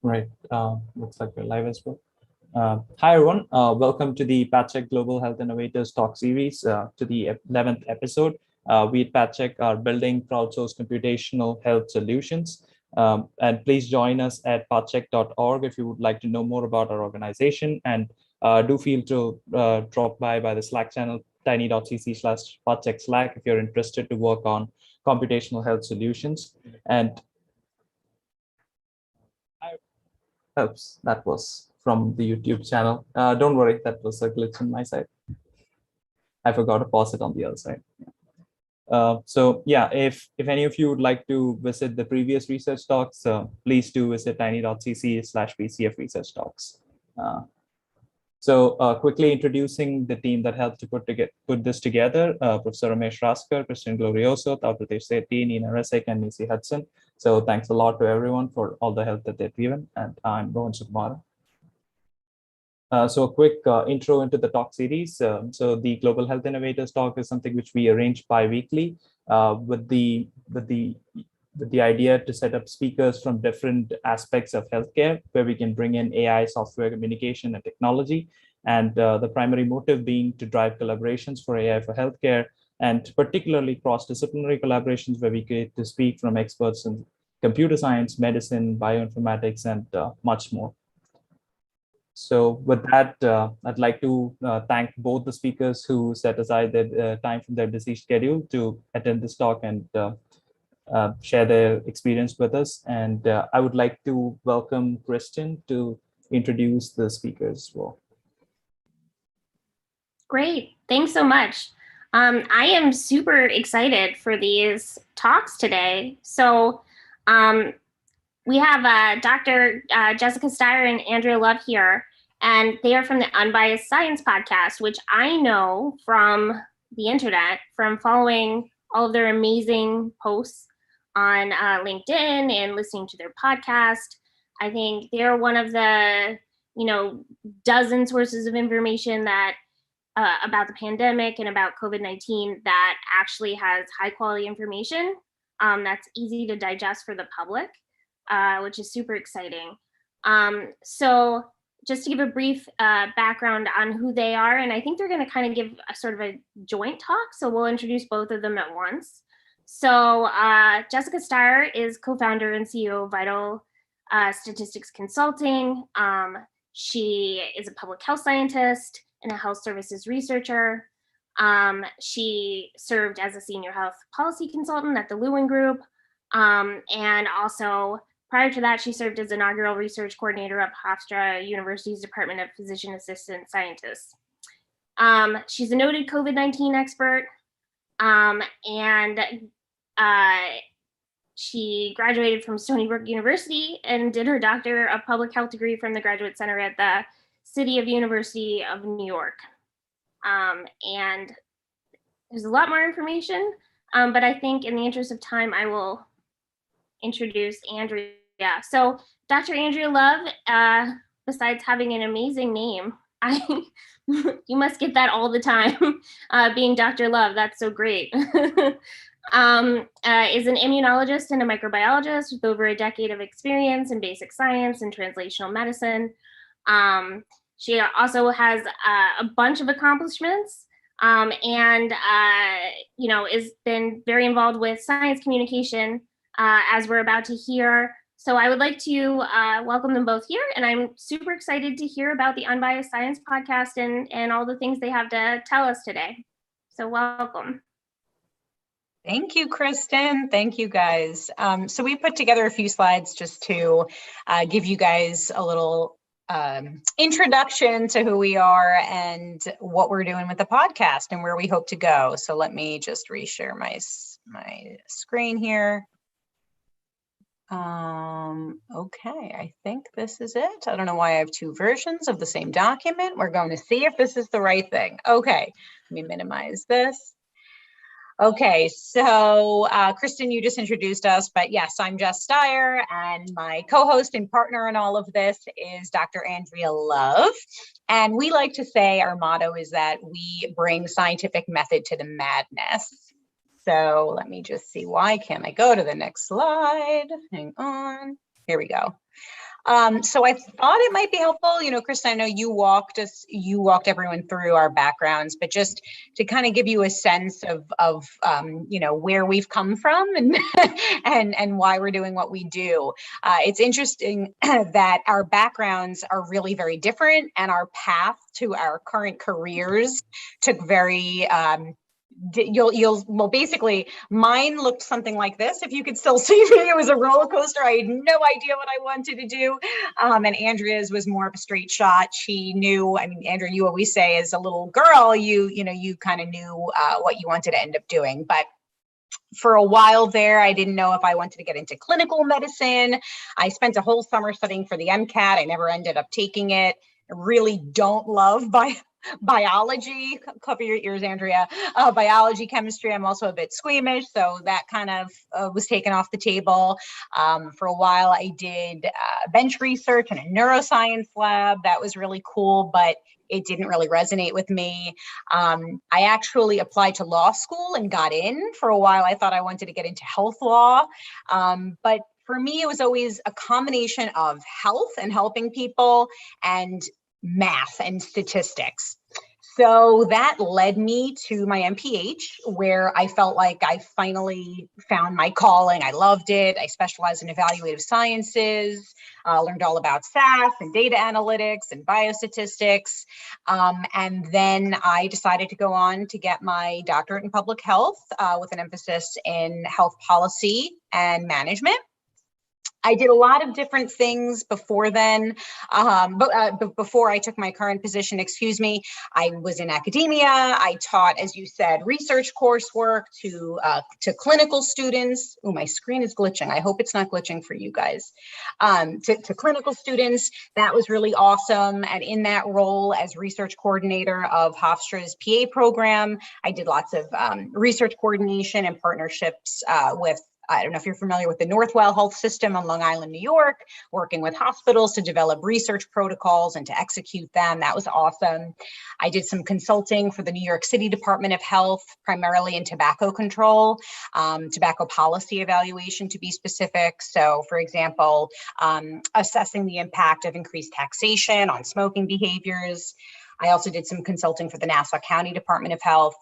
Right. Looks like we're live as well. Hi, everyone. Welcome to the PathCheck Global Health Innovators Talk Series, to the 11th episode. We at PathCheck are building crowdsourced computational health solutions. And please join us at pathcheck.org if you would like to know more about our organization. And do feel to drop by the Slack channel, tiny.cc/pathcheck Slack, if you're interested to work on computational health solutions. And Oops, that was from the YouTube channel. Don't worry, that was a glitch on my side. I forgot to pause it on the other side. So yeah, if any of you would like to visit the previous research talks, please do visit tiny.cc/PCF research talks. So quickly introducing the team that helped to put this together: Professor Ramesh Raskar, Christian Glorioso, Taupritesh Sethi, Nina Resek, and Nisi Hudson. So thanks a lot to everyone for all the help that they've given. And I'm Rohan Sukumara. So a quick intro into the talk series. So the Global Health Innovators talk is something which we arrange bi-weekly with the idea to set up speakers from different aspects of healthcare, where we can bring in AI, software, communication, and technology. And the primary motive being to drive collaborations for AI for healthcare, and particularly cross-disciplinary collaborations where we get to speak from experts in computer science, medicine, bioinformatics, and much more. So with that, I'd like to thank both the speakers who set aside their time from their busy schedule to attend this talk and share their experience with us. And I would like to welcome Kristen to introduce the speakers as well. Great, thanks so much. I am super excited for these talks today. So we have Dr. Jessica Steyer and Andrea Love here, and they are from the Unbiased Science podcast, which I know from the internet, from following all of their amazing posts on LinkedIn and listening to their podcast. I think they're one of the, dozen sources of information that about the pandemic and about COVID-19 that actually has high quality information that's easy to digest for the public, which is super exciting. So just to give a brief background on who they are, and I think they're going to kind of give a sort of a joint talk, so we'll introduce both of them at once. So Jessica Steyer is co-founder and CEO of Vital Statistics Consulting. She is a public health scientist and a health services researcher. She served as a senior health policy consultant at the Lewin Group. And also, prior to that, she served as inaugural research coordinator of Hofstra University's Department of Physician Assistant Scientists. She's a noted COVID-19 expert, and she graduated from Stony Brook University and did her Doctor of Public Health degree from the Graduate Center at the City of University of New York. And there's a lot more information, but I think in the interest of time, I will introduce Andrea. So Dr. Andrea Love, besides having an amazing name, you must get that all the time, being Dr. Love, that's so great. Is an immunologist and a microbiologist with over a decade of experience in basic science and translational medicine. She also has a bunch of accomplishments, and has been very involved with science communication, as we're about to hear. So I would like to welcome them both here, and I'm super excited to hear about the Unbiased Science podcast and all the things they have to tell us today. So welcome. Thank you, Kristen. Thank you, guys. So we put together a few slides just to give you guys a little introduction to who we are and what we're doing with the podcast and where we hope to go. So let me just reshare my screen here. Okay, I think this is it. I don't know why I have two versions of the same document. We're going to see if this is the right thing. Okay, let me minimize this. Okay, so Kristen, you just introduced us, but yes, I'm Jess Steyer, and my co-host and partner in all of this is Dr. Andrea Love. And we like to say our motto is that we bring scientific method to the madness. So let me just see, why can't I go to the next slide? Hang on, here we go. So I thought it might be helpful, Kristen, I know you walked everyone through our backgrounds, but just to kind of give you a sense of where we've come from and and why we're doing what we do. It's interesting that our backgrounds are really very different, and our path to our current careers took very basically mine looked something like this. If you could still see me, it was a roller coaster. I had no idea what I wanted to do. And Andrea's was more of a straight shot. She knew, Andrea, you always say as a little girl, you kind of knew what you wanted to end up doing. But for a while there, I didn't know if I wanted to get into clinical medicine. I spent a whole summer studying for the MCAT. I never ended up taking it. I really don't love biology. Cover your ears, Andrea. Biology, chemistry, I'm also a bit squeamish, so that kind of was taken off the table. For a while, I did bench research in a neuroscience lab. That was really cool, but it didn't really resonate with me. I actually applied to law school and got in. For a while, I thought I wanted to get into health law, but for me, it was always a combination of health and helping people and math and statistics. So that led me to my MPH, where I felt like I finally found my calling. I loved it. I specialized in evaluative sciences, learned all about SAS and data analytics and biostatistics. And then I decided to go on to get my doctorate in public health with an emphasis in health policy and management. I did a lot of different things before then, but before I took my current position, I was in academia. I taught, as you said, research coursework to clinical students. Oh, my screen is glitching. I hope it's not glitching for you guys. To clinical students, that was really awesome. And in that role as research coordinator of Hofstra's PA program, I did lots of research coordination and partnerships with, I don't know if you're familiar with the Northwell Health System on Long Island, New York, working with hospitals to develop research protocols and to execute them. That was awesome. I did some consulting for the New York City Department of Health, primarily in tobacco control, tobacco policy evaluation to be specific. So for example, assessing the impact of increased taxation on smoking behaviors. I also did some consulting for the Nassau County Department of Health.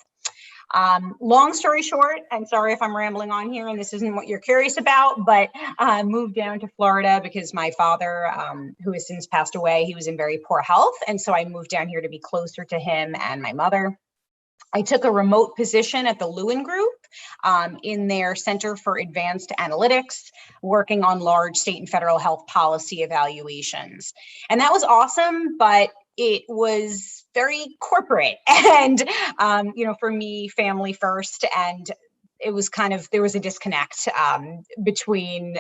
Long story short, and sorry if I'm rambling on here and this isn't what you're curious about, but I moved down to Florida because my father, who has since passed away, he was in very poor health. And so I moved down here to be closer to him and my mother. I took a remote position at the Lewin Group in their Center for Advanced Analytics, working on large state and federal health policy evaluations. And that was awesome, but it was very corporate and, for me, family first. And it was there was a disconnect between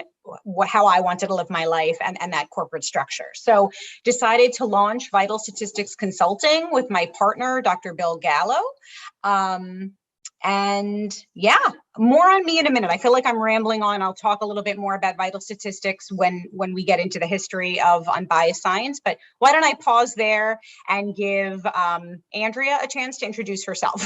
how I wanted to live my life and that corporate structure. So decided to launch Vital Statistics Consulting with my partner, Dr. Bill Gallo. And yeah, more on me in a minute. I feel like I'm rambling on. I'll talk a little bit more about vital statistics when we get into the history of unbiased science. But why don't I pause there and give Andrea a chance to introduce herself.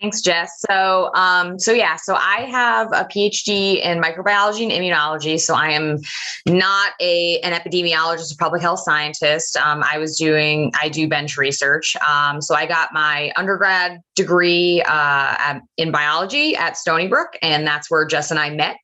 Thanks, Jess. So I have a PhD in microbiology and immunology. So I am not an epidemiologist or public health scientist. I do bench research. So I got my undergrad degree in biology at Stony Brook, and that's where Jess and I met.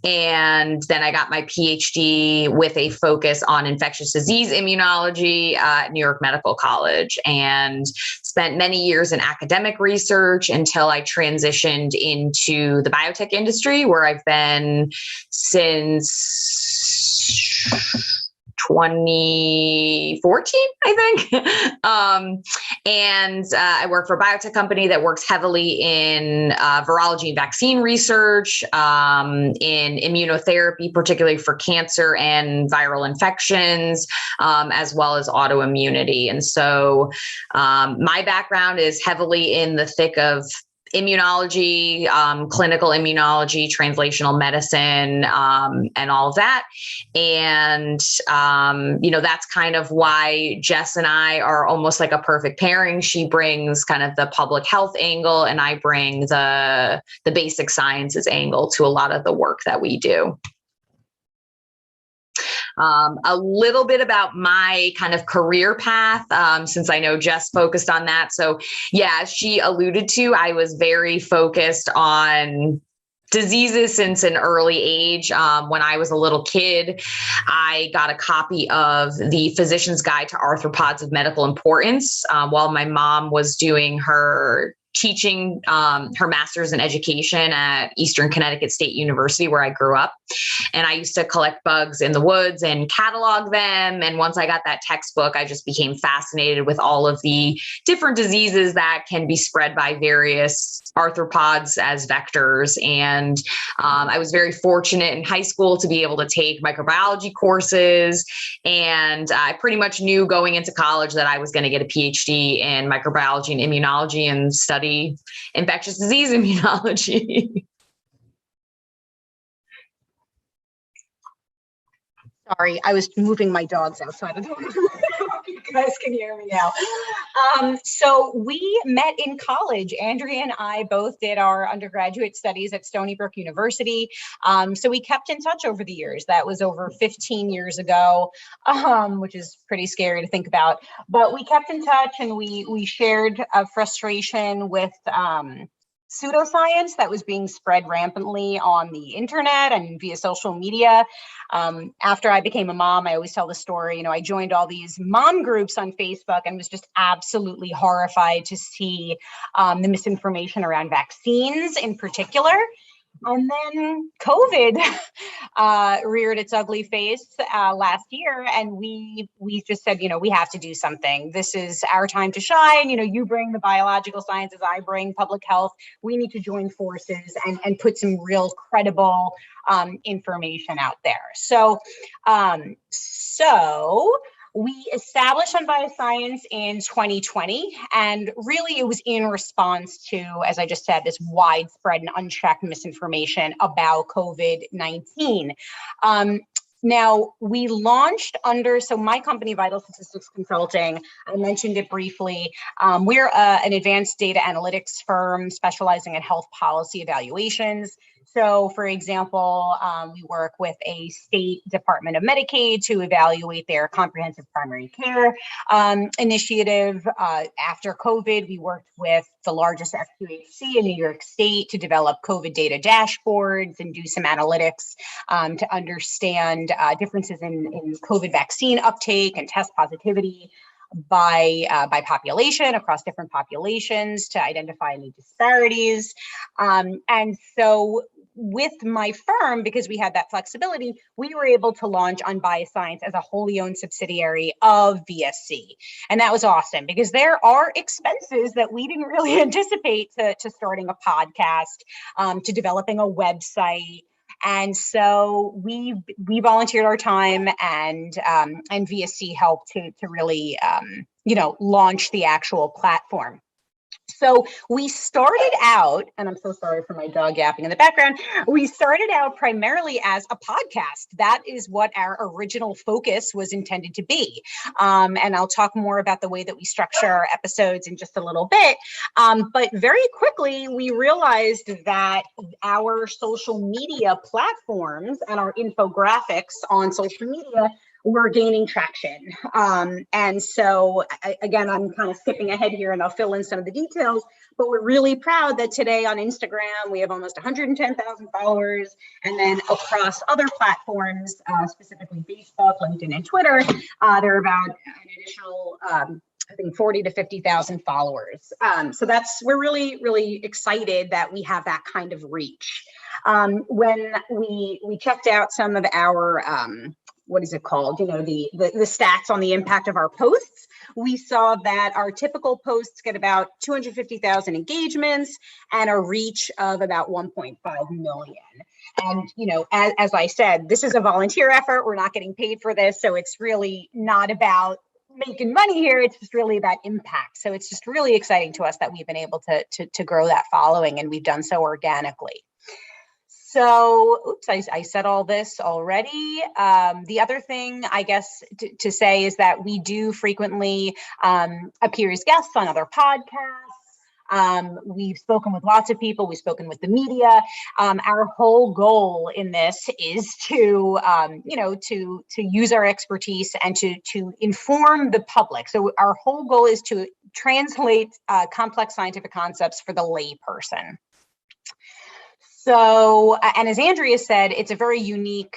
And then I got my PhD with a focus on infectious disease immunology at New York Medical College, and spent many years in academic research until I transitioned into the biotech industry, where I've been since 2014, I think. And I work for a biotech company that works heavily in virology and vaccine research, in immunotherapy, particularly for cancer and viral infections, as well as autoimmunity. And so my background is heavily in the thick of immunology, clinical immunology, translational medicine, and all of that. And, that's kind of why Jess and I are almost like a perfect pairing. She brings kind of the public health angle, and I bring the basic sciences angle to a lot of the work that we do. A little bit about my kind of career path, since I know Jess focused on that. So yeah, as she alluded to, I was very focused on diseases since an early age. When I was a little kid, I got a copy of the Physician's Guide to Arthropods of Medical Importance while my mom was doing her teaching her master's in education at Eastern Connecticut State University, where I grew up. And I used to collect bugs in the woods and catalog them. And once I got that textbook, I just became fascinated with all of the different diseases that can be spread by various arthropods as vectors. And I was very fortunate in high school to be able to take microbiology courses. And I pretty much knew going into college that I was going to get a PhD in microbiology and immunology and study infectious disease immunology. Sorry, I was moving my dogs outside of the room. You guys can hear me now. So we met in college. Andrea and I both did our undergraduate studies at Stony Brook University. So we kept in touch over the years. That was over 15 years ago, which is pretty scary to think about. But we kept in touch, and we shared a frustration with pseudoscience that was being spread rampantly on the internet and via social media. After I became a mom, I always tell the story, I joined all these mom groups on Facebook and was just absolutely horrified to see the misinformation around vaccines in particular. And then COVID reared its ugly face last year, and we just said, we have to do something. This is our time to shine. You bring the biological sciences, I bring public health. We need to join forces and put some real credible information out there. So we established Unbiased Science in 2020, and really it was in response to, as I just said, this widespread and unchecked misinformation about COVID-19. Now, we launched so my company, Vital Statistics Consulting, I mentioned it briefly. We're an advanced data analytics firm specializing in health policy evaluations. So, for example, we work with a state Department of Medicaid to evaluate their comprehensive primary care initiative. After COVID, we worked with the largest FQHC in New York State to develop COVID data dashboards and do some analytics to understand differences in COVID vaccine uptake and test positivity by population across different populations to identify any disparities. And so with my firm, because we had that flexibility, we were able to launch Unbiased Science as a wholly owned subsidiary of VSC. And that was awesome because there are expenses that we didn't really anticipate to starting a podcast, to developing a website. And so we volunteered our time, and VSC helped to really launch the actual platform. So we started out, and I'm so sorry for my dog yapping in the background. We started out primarily as a podcast. That is what our original focus was intended to be. And I'll talk more about the way that we structure our episodes in just a little bit. But very quickly, we realized that our social media platforms and our infographics on social media were gaining traction. And so again, I'm kind of skipping ahead here and I'll fill in some of the details, but we're really proud that today on Instagram, we have almost 110,000 followers. And then across other platforms, specifically Facebook, LinkedIn, and Twitter, there are about an additional, I think 40 to 50,000 followers. So we're really, really excited that we have that kind of reach. When we checked out some of our, what is it called? The stats on the impact of our posts. We saw that our typical posts get about 250,000 engagements and a reach of about 1.5 million. And, as I said, this is a volunteer effort. We're not getting paid for this. So it's really not about making money here. It's just really about impact. So it's just really exciting to us that we've been able to grow that following, and we've done so organically. So, oops, I said all this already. The other thing, I guess, to say is that we do frequently appear as guests on other podcasts. We've spoken with lots of people. We've spoken with the media. Our whole goal in this is to, to use our expertise and to inform the public. So our whole goal is to translate complex scientific concepts for the lay person. So, and as Andrea said, it's a very unique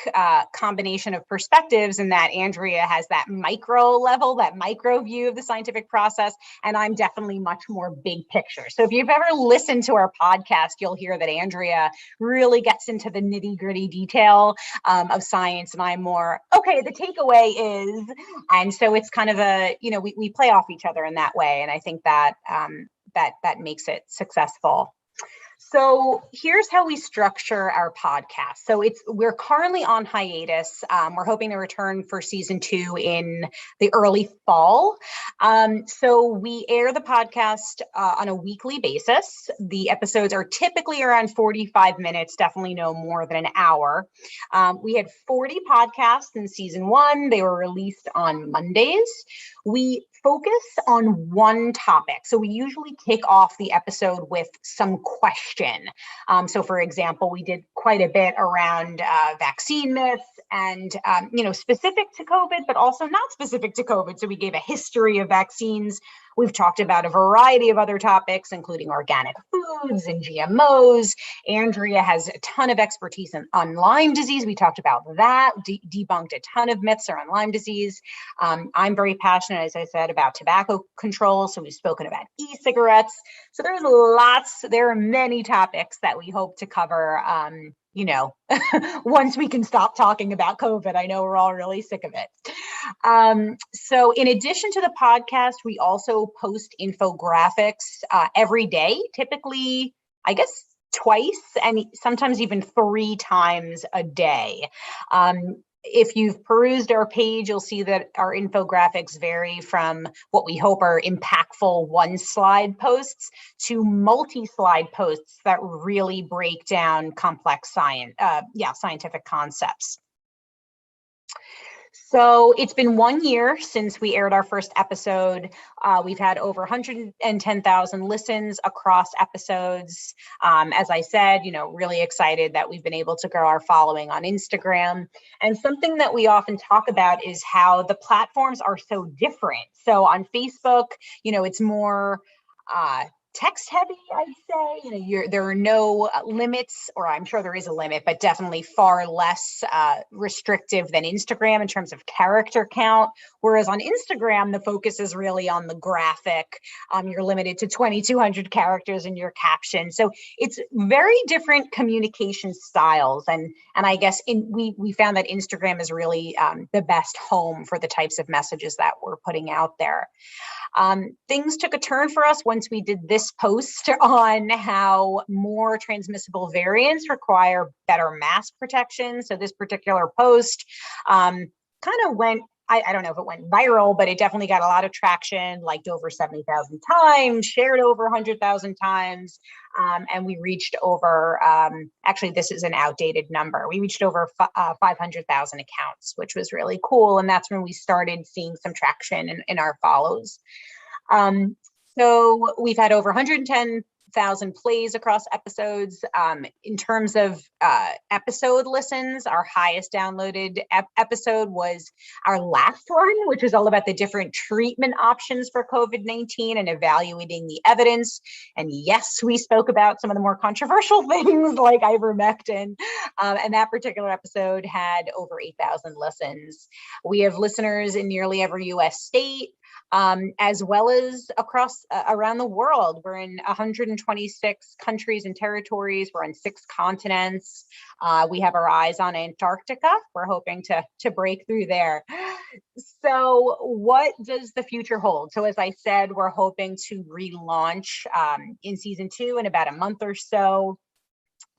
combination of perspectives in that Andrea has that micro level, that micro view of the scientific process, and I'm definitely much more big picture. So if you've ever listened to our podcast, you'll hear that Andrea really gets into the nitty gritty detail of science, and I'm more, okay, the takeaway is, and so it's kind of a, we play off each other in that way, and I think that that makes it successful. So here's how we structure our podcast. So we're currently on hiatus. We're hoping to return for season 2 in the early fall. So we air the podcast on a weekly basis. The episodes are typically around 45 minutes, definitely no more than an hour. We had 40 podcasts in season 1. They were released on Mondays. We focus on one topic. So we usually kick off the episode with some question. So for example, we did quite a bit around vaccine myths and, specific to COVID, but also not specific to COVID. So we gave a history of vaccines. We've talked about a variety of other topics, including organic foods and GMOs. Andrea has a ton of expertise on Lyme disease. We talked about that, debunked a ton of myths around Lyme disease. I'm very passionate, as I said, about tobacco control. So we've spoken about e-cigarettes. So there are many topics that we hope to cover, once we can stop talking about COVID. I know we're all really sick of it. So in addition to the podcast, we also post infographics every day, typically, I guess, twice and sometimes even 3 times a day. If you've perused our page, you'll see that our infographics vary from what we hope are impactful 1-slide posts to multi-slide posts that really break down complex scientific concepts. So it's been 1 year since we aired our first episode. We've had over 110,000 listens across episodes. As I said, really excited that we've been able to grow our following on Instagram. And something that we often talk about is how the platforms are so different. So on Facebook, it's more text heavy, I'd say. There are no limits, or I'm sure there is a limit, but definitely far less restrictive than Instagram in terms of character count. Whereas on Instagram, the focus is really on the graphic. You're limited to 2,200 characters in your caption. So it's very different communication styles. And I guess we found that Instagram is really the best home for the types of messages that we're putting out there. Things took a turn for us once we did this post on how more transmissible variants require better mask protection. So this particular post kind of went, I don't know if it went viral, but it definitely got a lot of traction, liked over 70,000 times, shared over 100,000 times. And we reached over, actually, this is an outdated number. We reached over 500,000 accounts, which was really cool. And that's when we started seeing some traction in our follows. So we've had over 110,000 plays across episodes. In terms of episode listens, our highest downloaded episode was our last one, which was all about the different treatment options for COVID-19 and evaluating the evidence. And yes, we spoke about some of the more controversial things like ivermectin. And that particular episode had over 8,000 listens. We have listeners in nearly every US state. As well as across around the world. We're in 126 countries and territories. We're on 6 continents. We have our eyes on Antarctica. We're hoping to break through there. So what does the future hold? So as I said, we're hoping to relaunch in season 2 in about a month or so.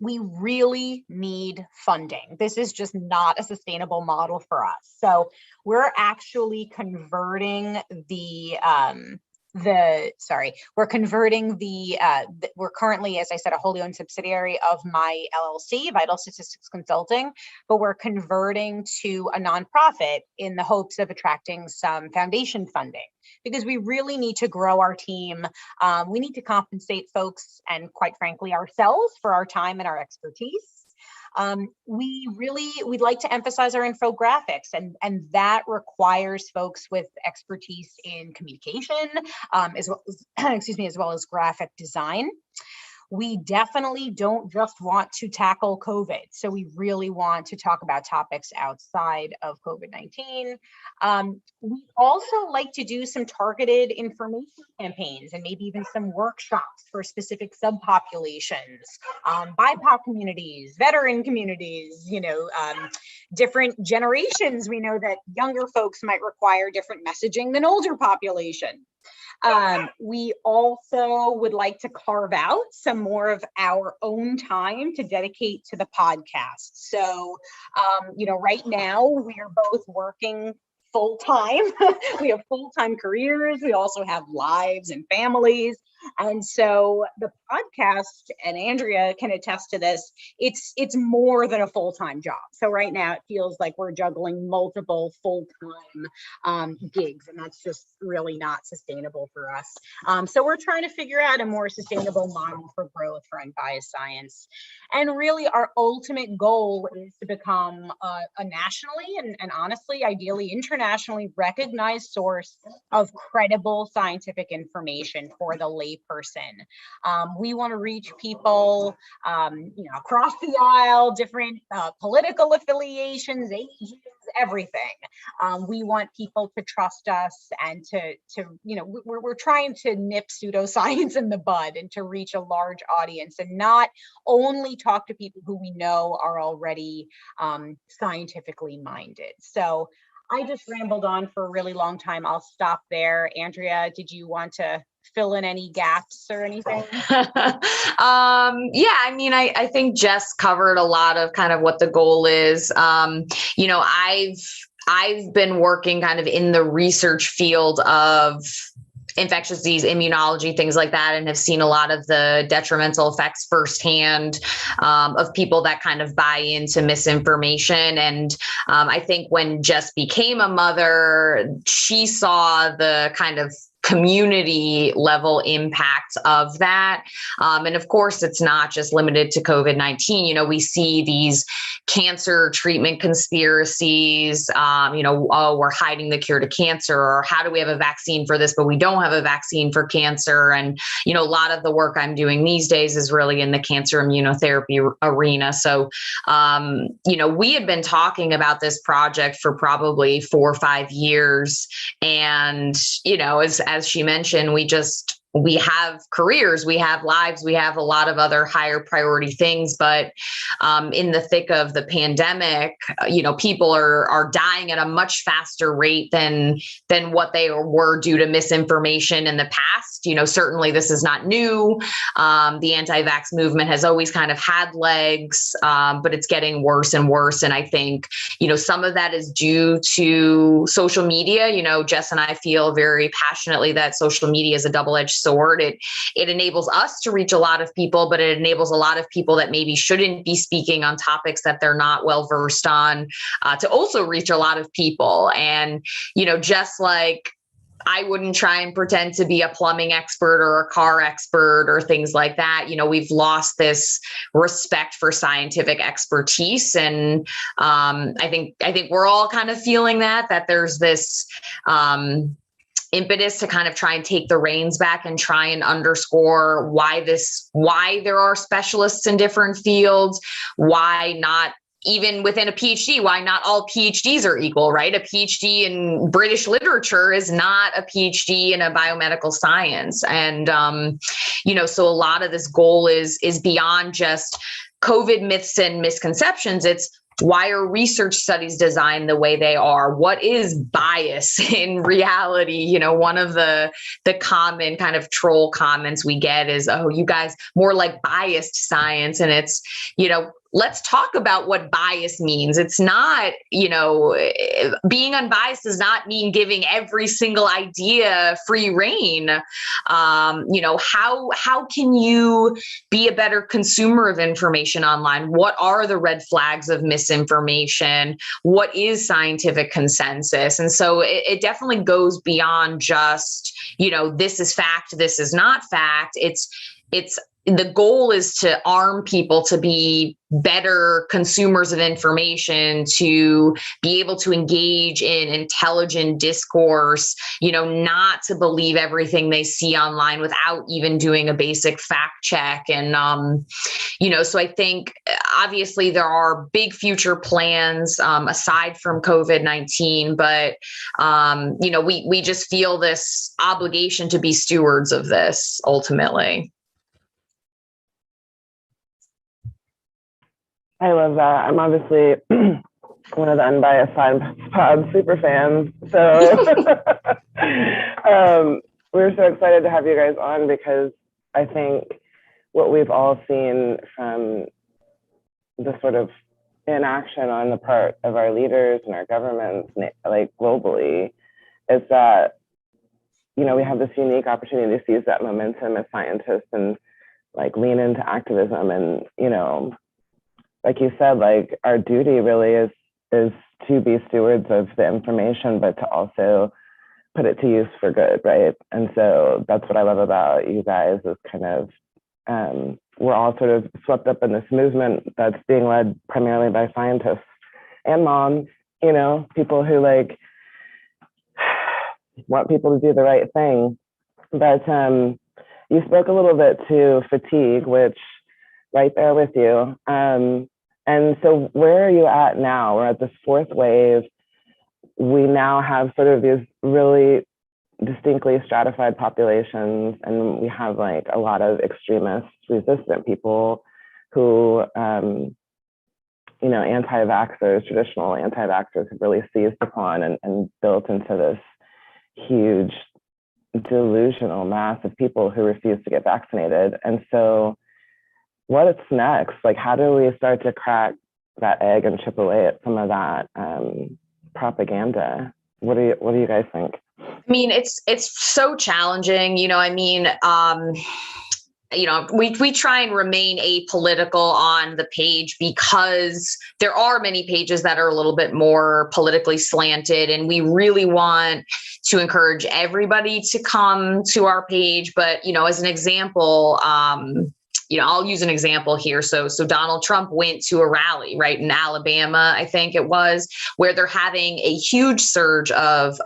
We really need funding. This is just not a sustainable model for us. So we're actually converting the we're converting we're currently, as I said, a wholly owned subsidiary of my LLC, Vital Statistics Consulting, but we're converting to a nonprofit in the hopes of attracting some foundation funding, because we really need to grow our team. We need to compensate folks and, quite frankly, ourselves for our time and our expertise. We'd like to emphasize our infographics, and that requires folks with expertise in communication, as well as, as well as graphic design. We definitely don't just want to tackle COVID. So we really want to talk about topics outside of COVID-19. We also like to do some targeted information campaigns and maybe even some workshops for specific subpopulations, BIPOC communities, veteran communities, different generations. We know that younger folks might require different messaging than older population. We also would like to carve out some more of our own time to dedicate to the podcast. So, right now we are both working full-time. We have full-time careers. We also have lives and families. And so the podcast, and Andrea can attest to this, it's more than a full-time job. So right now it feels like we're juggling multiple full-time gigs, and that's just really not sustainable for us. So we're trying to figure out a more sustainable model for growth for Unbiased Science. And really our ultimate goal is to become a nationally and honestly, ideally internationally recognized source of credible scientific information for the layperson. We want to reach people, across the aisle, different political affiliations, ages, everything. We want people to trust us and we're trying to nip pseudoscience in the bud and to reach a large audience and not only talk to people who we know are already scientifically minded. So I just rambled on for a really long time. I'll stop there. Andrea, did you want to fill in any gaps or anything? I think Jess covered a lot of kind of what the goal is. I've been working kind of in the research field of infectious disease, immunology, things like that, and have seen a lot of the detrimental effects firsthand of people that kind of buy into misinformation. And I think when Jess became a mother, she saw the kind of community level impact of that. And of course, it's not just limited to COVID-19. We see these cancer treatment conspiracies, we're hiding the cure to cancer, or how do we have a vaccine for this, but we don't have a vaccine for cancer. And, a lot of the work I'm doing these days is really in the cancer immunotherapy arena. So, we had been talking about this project for probably 4 or 5 years. And, as she mentioned, we have careers, we have lives, we have a lot of other higher priority things. But in the thick of the pandemic, people are dying at a much faster rate than what they were due to misinformation in the past. Certainly this is not new. The anti-vax movement has always kind of had legs, but it's getting worse and worse. And I think, some of that is due to social media. Jess and I feel very passionately that social media is a double-edged sword. It enables us to reach a lot of people, but it enables a lot of people that maybe shouldn't be speaking on topics that they're not well versed on, to also reach a lot of people. And, just like I wouldn't try and pretend to be a plumbing expert or a car expert or things like that. We've lost this respect for scientific expertise. And I think we're all kind of feeling that there's this impetus to kind of try and take the reins back and try and underscore why there are specialists in different fields, why not even within a PhD, why not all PhDs are equal, right? A PhD in British literature is not a PhD in a biomedical science. And, so a lot of this goal is beyond just COVID myths and misconceptions. It's why are research studies designed the way they are? What is bias in reality? One of the common kind of troll comments we get is, oh, you guys more like biased science. And it's, let's talk about what bias means. It's not, being unbiased does not mean giving every single idea free reign. How can you be a better consumer of information online? What are the red flags of misinformation? What is scientific consensus? And so it definitely goes beyond just, this is fact, this is not fact. It's the goal is to arm people to be better consumers of information, to be able to engage in intelligent discourse, not to believe everything they see online without even doing a basic fact check. And, so I think obviously there are big future plans aside from COVID-19, but, we just feel this obligation to be stewards of this ultimately. I love that. I'm obviously one of the unbiased pod super fans. So we're so excited to have you guys on, because I think what we've all seen from the sort of inaction on the part of our leaders and our governments, like globally, is that, we have this unique opportunity to seize that momentum as scientists and like lean into activism. And, like you said, like our duty really is to be stewards of the information, but to also put it to use for good, right? And so that's what I love about you guys, is kind of, we're all sort of swept up in this movement that's being led primarily by scientists and moms, people who like want people to do the right thing. But you spoke a little bit to fatigue, which right there with you. And so where are you at now? We're at this fourth wave. We now have sort of these really distinctly stratified populations, and we have like a lot of extremist resistant people who, anti-vaxxers, traditional anti-vaxxers have really seized upon and built into this huge delusional mass of people who refuse to get vaccinated. And so what's next? Like, how do we start to crack that egg and chip away at some of that propaganda? What do you guys think? I mean, it's so challenging. We try and remain apolitical on the page, because there are many pages that are a little bit more politically slanted, and we really want to encourage everybody to come to our page. But, as an example, I'll use an example here. So Donald Trump went to a rally, right, in Alabama, I think it was, where they're having a huge surge of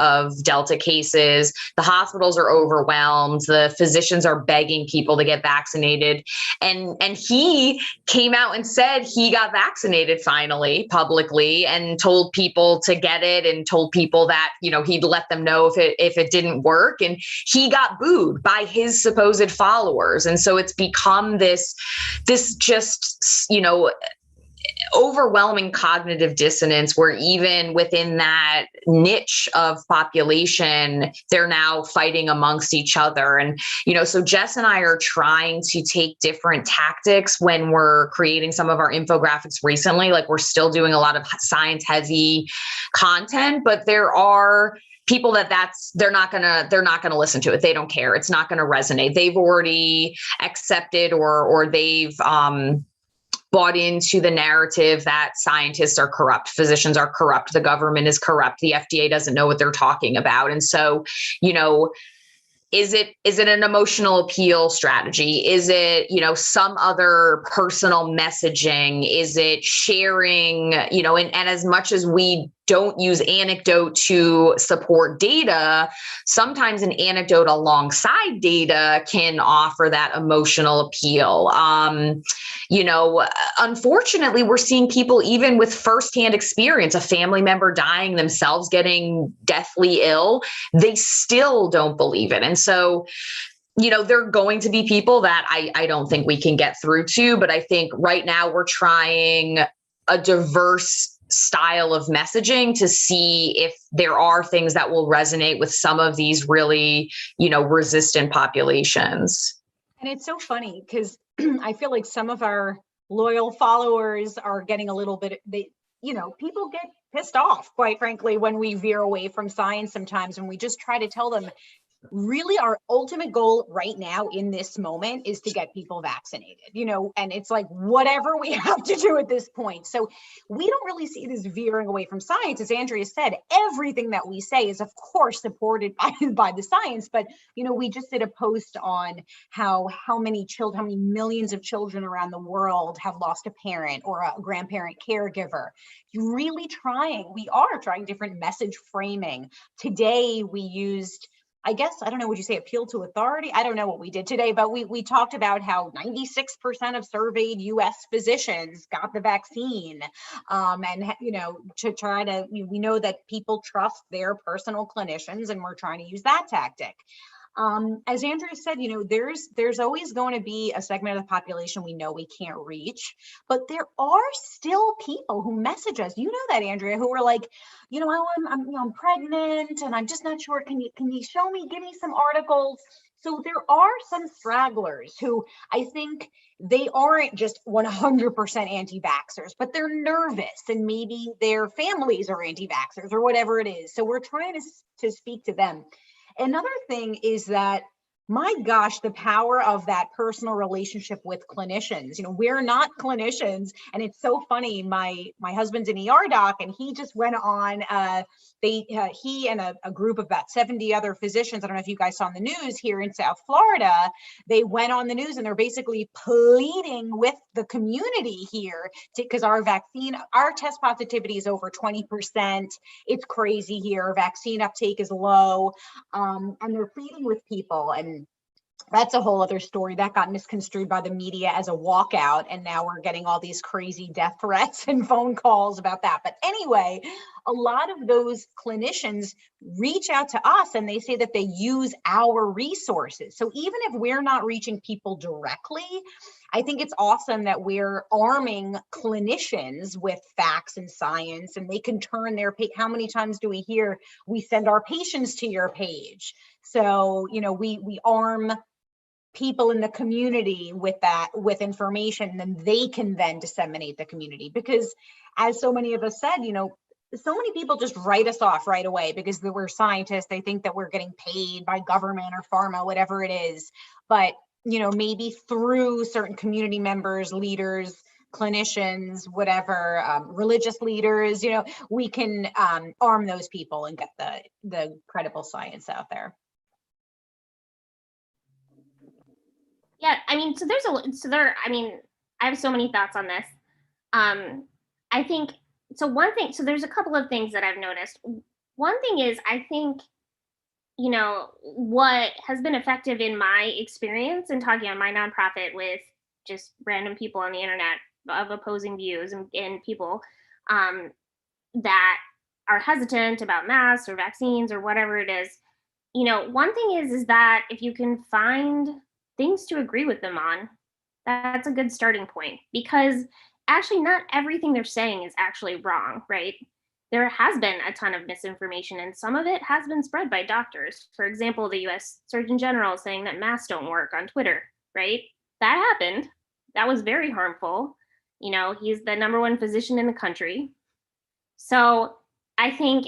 Delta cases. The hospitals are overwhelmed. The physicians are begging people to get vaccinated. And he came out and said he got vaccinated finally, publicly, and told people to get it, and told people that, he'd let them know if it didn't work. And he got booed by his supposed followers. And so it's become this just, overwhelming cognitive dissonance, where even within that niche of population, they're now fighting amongst each other. And, so Jess and I are trying to take different tactics when we're creating some of our infographics recently. Like, we're still doing a lot of science heavy content, but there are people they're not gonna listen to it. They don't care. It's not gonna resonate. They've already accepted or they've bought into the narrative that scientists are corrupt, physicians are corrupt, the government is corrupt, the FDA doesn't know what they're talking about. And so, is it an emotional appeal strategy? Is it, some other personal messaging? Is it sharing, and as much as we don't use anecdote to support data, sometimes an anecdote alongside data can offer that emotional appeal. Unfortunately, we're seeing people even with firsthand experience, a family member dying themselves, getting deathly ill, they still don't believe it. And so, there are going to be people that I don't think we can get through to, but I think right now we're trying a diverse style of messaging to see if there are things that will resonate with some of these really, resistant populations. And it's so funny because I feel like some of our loyal followers are getting a little bit, people get pissed off, quite frankly, when we veer away from science sometimes, and we just try to tell them, really our ultimate goal right now in this moment is to get people vaccinated, and it's like whatever we have to do at this point. So we don't really see this veering away from science. As Andrea said, everything that we say is of course supported by the science, but we just did a post on how many millions of children around the world have lost a parent or a grandparent caregiver. We are trying different message framing. Today we used, I guess, I don't know, would you say appeal to authority? I don't know what we did today, but we talked about how 96% of surveyed US physicians got the vaccine. And, to try to, we know that people trust their personal clinicians, and we're trying to use that tactic. As Andrea said, there's always going to be a segment of the population we know we can't reach, but there are still people who message us. You know that, Andrea, who are like, I'm pregnant and I'm just not sure. Can you show me, give me some articles? So there are some stragglers who I think they aren't just 100% anti-vaxxers, but they're nervous and maybe their families are anti-vaxxers or whatever it is. So we're trying to speak to them. Another thing is that, my gosh, the power of that personal relationship with clinicians. We're not clinicians, and it's so funny. My husband's an ER doc, and he just went on. He and a group of about 70 other physicians. I don't know if you guys saw in the news here in South Florida. They went on the news and they're basically pleading with the community here because our test positivity is over 20%. It's crazy here. Vaccine uptake is low, and they're pleading with people. And that's a whole other story that got misconstrued by the media as a walkout, and now we're getting all these crazy death threats and phone calls about that. But anyway, a lot of those clinicians reach out to us and they say that they use our resources. So even if we're not reaching people directly, I think it's awesome that we're arming clinicians with facts and science, and they can turn their page. How many times do we hear, we send our patients to your page? So, we arm people in the community with information, and then they can then disseminate the community. Because as so many of us said, so many people just write us off right away because we're scientists. They think that we're getting paid by government or pharma, whatever it is. But, maybe through certain community members, leaders, clinicians, whatever, religious leaders, we can arm those people and get the credible science out there. Yeah, I have so many thoughts on this. I think, there's a couple of things that I've noticed. One thing is, I think, what has been effective in my experience in talking on my nonprofit with just random people on the internet of opposing views and people that are hesitant about masks or vaccines or whatever it is. One thing is that if you can find things to agree with them on, that's a good starting point, because actually not everything they're saying is actually wrong, right? There has been a ton of misinformation, and some of it has been spread by doctors. For example, the US Surgeon General saying that masks don't work on Twitter, right? That happened. That was very harmful. He's the #1 physician in the country. So I think,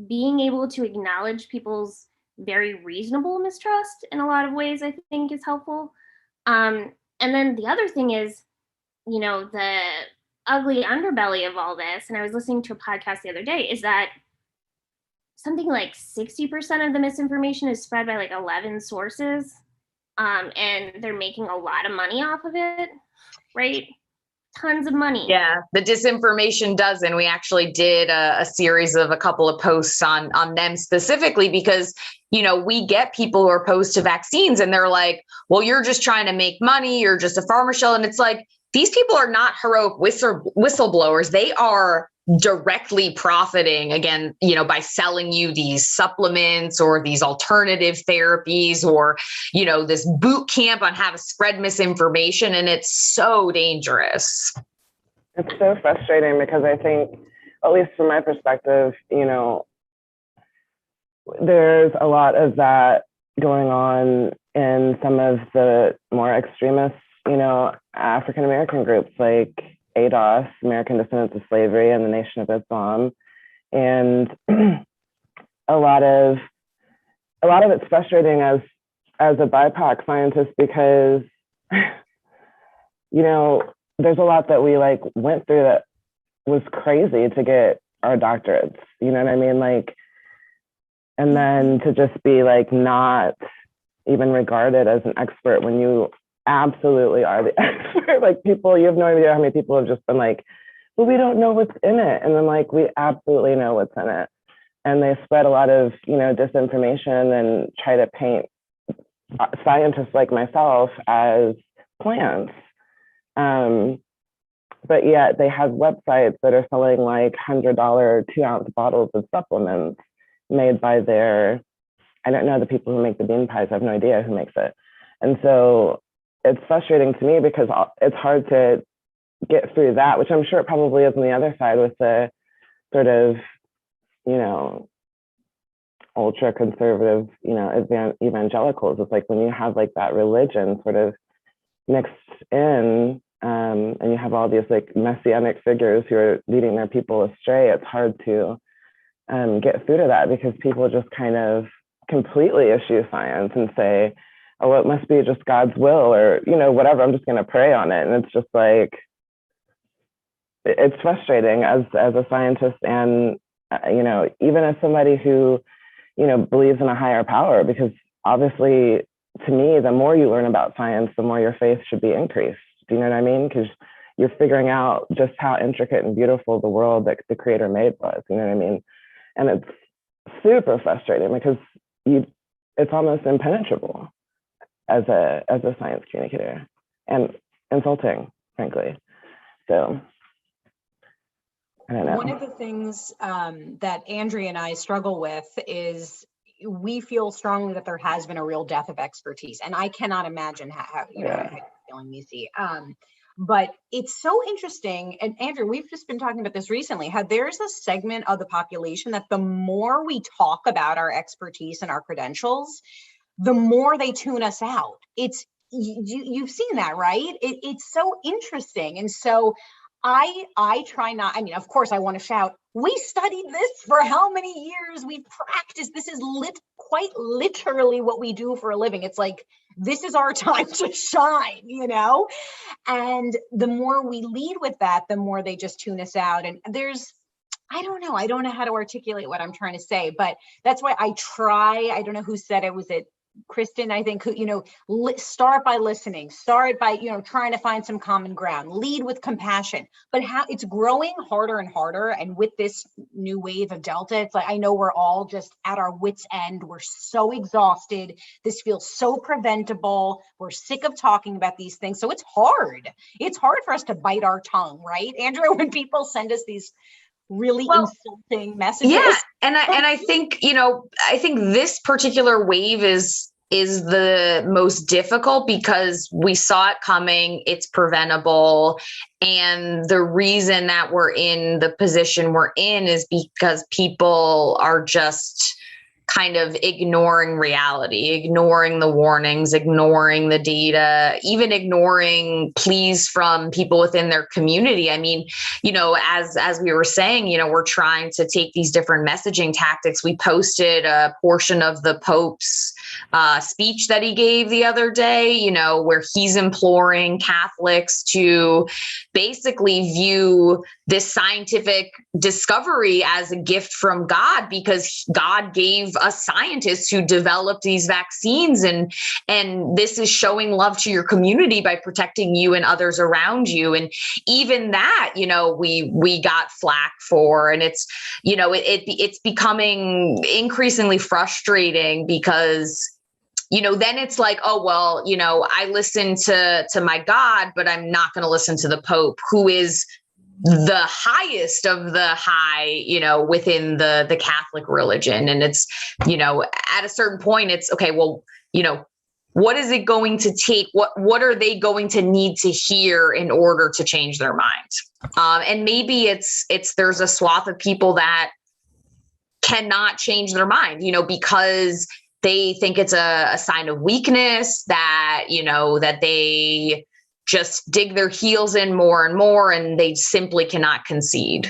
being able to acknowledge people's very reasonable mistrust in a lot of ways, I think is helpful. And then the other thing is, the ugly underbelly of all this, and I was listening to a podcast the other day, is that something like 60% of the misinformation is spread by like 11 sources, and they're making a lot of money off of it, right? Tons of money. Yeah, the disinformation dozen. We actually did a series of a couple of posts on them specifically because, we get people who are opposed to vaccines and they're like, well, you're just trying to make money. You're just a farmer shell. And it's like, these people are not heroic whistleblowers. They are directly profiting, again, by selling you these supplements or these alternative therapies or, this boot camp on how to spread misinformation. And it's so dangerous. It's so frustrating because I think, at least from my perspective, there's a lot of that going on in some of the more extremist African American groups like ADOS, American Descendants of Slavery, and the Nation of Islam. And a lot of it's frustrating as a BIPOC scientist because, there's a lot that we went through that was crazy to get our doctorates. You know what I mean? And then to just be not even regarded as an expert when you absolutely are the expert. People, you have no idea how many people have just been well, we don't know what's in it. And then we absolutely know what's in it. And they spread a lot of, disinformation and try to paint scientists like myself as plants. But yet they have websites that are selling $100 2-ounce bottles of supplements made by I don't know the people who make the bean pies. I have no idea who makes it. And so it's frustrating to me because it's hard to get through that, which I'm sure it probably is on the other side with the sort of, ultra conservative, evangelicals. It's when you have that religion sort of mixed in, and you have all these messianic figures who are leading their people astray. It's hard to get through to that because people just kind of completely issue science and say, oh, well, it must be just God's will or, whatever, I'm just going to pray on it. And it's just it's frustrating as a scientist and, even as somebody who, believes in a higher power, because obviously to me, the more you learn about science, the more your faith should be increased. Do you know what I mean? Because you're figuring out just how intricate and beautiful the world that the creator made was, you know what I mean? And it's super frustrating because it's almost impenetrable as a science communicator and insulting, frankly. So I don't know. One of the things that Andrea and I struggle with is we feel strongly that there has been a real death of expertise, and I cannot imagine how you're feeling, Missy. But it's so interesting, and Andrew, we've just been talking about this recently, how there's a segment of the population that the more we talk about our expertise and our credentials, the more they tune us out. You've seen that, right? It's so interesting. And so I try not, of course I want to shout, we studied this for how many years? We've practiced. This is quite literally what we do for a living. It's this is our time to shine, And the more we lead with that, the more they just tune us out. And I don't know how to articulate what I'm trying to say, but that's why I don't know who said it, was it Kristen, I think, start by listening, start by, trying to find some common ground, lead with compassion, but how it's growing harder and harder. And with this new wave of Delta, it's I know we're all just at our wits' end. We're so exhausted. This feels so preventable. We're sick of talking about these things. So it's hard. It's hard for us to bite our tongue, right? Andrea, when people send us these really insulting messages. Yeah. And I think, I think this particular wave is the most difficult because we saw it coming, it's preventable. And the reason that we're in the position we're in is because people are just kind of ignoring reality, ignoring the warnings, ignoring the data, even ignoring pleas from people within their community. As we were saying, we're trying to take these different messaging tactics. We posted a portion of the Pope's speech that he gave the other day, where he's imploring Catholics to basically view this scientific discovery as a gift from God, because God gave us scientists who developed these vaccines, and this is showing love to your community by protecting you and others around you. And even that, we got flack for, and it's becoming increasingly frustrating because then it's I listen to my God, but I'm not going to listen to the Pope, who is the highest of the high, within the Catholic religion. And it's, at a certain point, it's okay, well, what is it going to take? What are they going to need to hear in order to change their mind? And maybe there's a swath of people that cannot change their mind, because they think it's a sign of weakness, that, that they just dig their heels in more and more, and they simply cannot concede.